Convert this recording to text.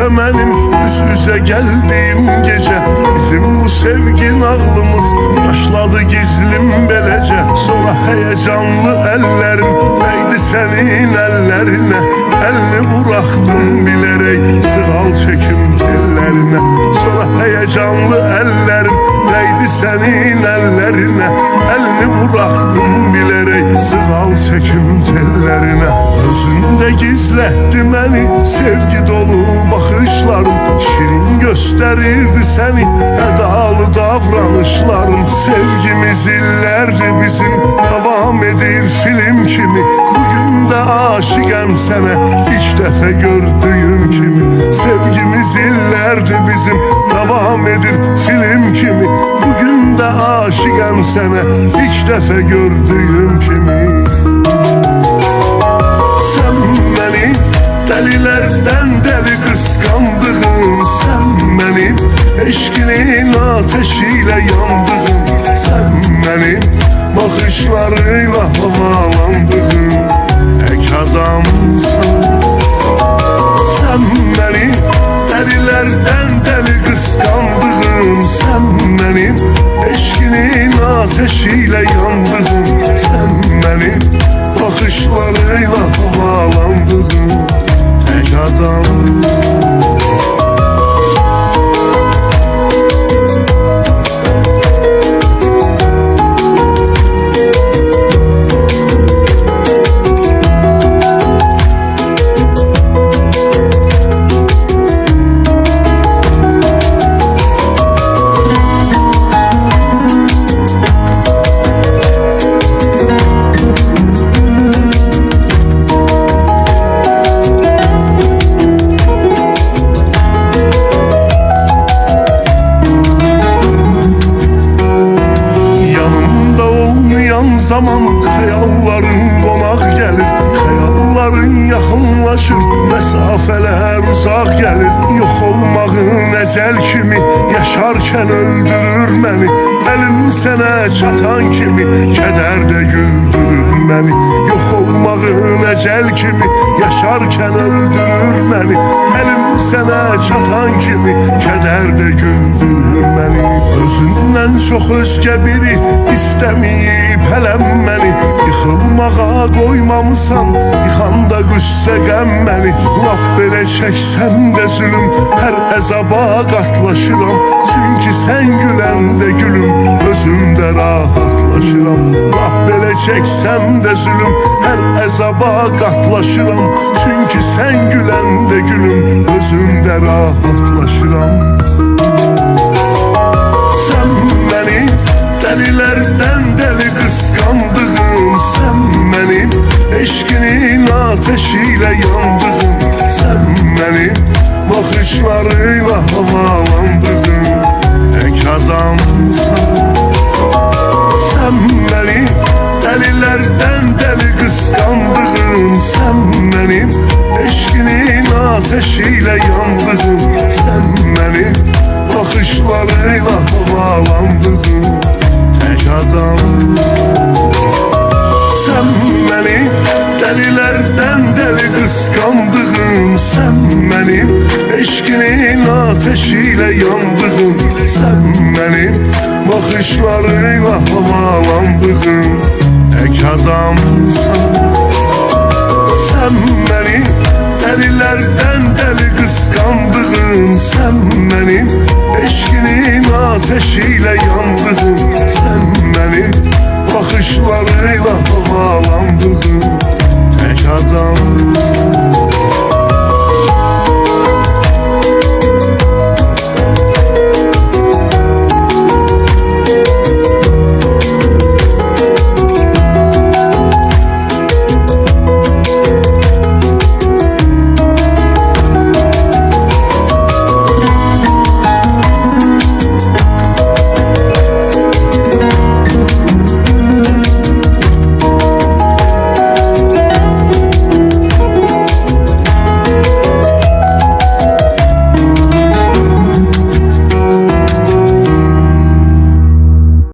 gelse benim üz yüze geldiğim gece, bizim bu sevgi nağlımız başladı gizlim belece. Sonra heyecanlı ellerim değdi senin ellerine, elini bıraktım bilerek sığal çekim tellerine. Sonra heyecanlı ellerim değdi senin ellerine, elini bıraktım bilerek sığal çekim tellerine. Özünde gizletti beni sevgi dolu bakışların, şirin gösterirdi seni edalı davranışların. Sevgimiz illerdi bizim, devam edir film kimi. Bugün de aşıkım sana ilk defa gördüğüm kimi. Sevgimiz illerdi bizim, devam edir film kimi. Bugün de aşıkım sana ilk defa gördüğüm kimi. Sen beni delilerden deli kıskandığın, sen benim eşkinin ateşiyle yandığın, sen benim bakışlarıyla havalandığın tek adamsın. Sen beni delilerden deli kıskandığın, sen benim eşkinin ateşiyle yandığın, sen benim bakışlarıyla havalandığın tek adamsın. Zaman hayalların konak gelir, hayalların yakınlaşır, mesafeler uzak gelir. Yok olmağın ecel kimi, yaşarken öldürür beni. Elim sana çatan kimi, keder de güldürür beni. Yok olmağın ecel kimi, yaşarken öldürür beni. Elim sana çatan kimi, keder de güldürür beni. Özünden çok özge biri istemeyip eləmməni, yıxılmağa qoymamısan, yıxanda qüssə qəm məni. Lap belə çəksəm də zülüm, hər əzaba qatlaşıram. Çünki sən güləndə gülüm, özümdə rahatlaşıram. Lap belə çəksəm də zülüm, hər əzaba qatlaşıram. Çünki sən güləndə gülüm, özümdə rahatlaşıram. Sen beni delilerden deli kıskandığın, sen benim eşkinin ateşiyle yandığın, sen benim bakışlarıyla havalandığın tek adamsın. Sen beni delilerden deli kıskandığın, sen benim eşkinin ateşiyle yandığın, sen benim bakışlarıyla havalandığın tek adamsın. Sen beni delilerden deli kıskandığın, sen benim eşkinin ateşiyle yandığın, sen benim bakışlarıyla havalandığın tek adamsın. Sen beni delilerden deli kıskandığın, sen benim eşkinin ateşiyle yandığın, sen benim bakışlarıyla havalandığın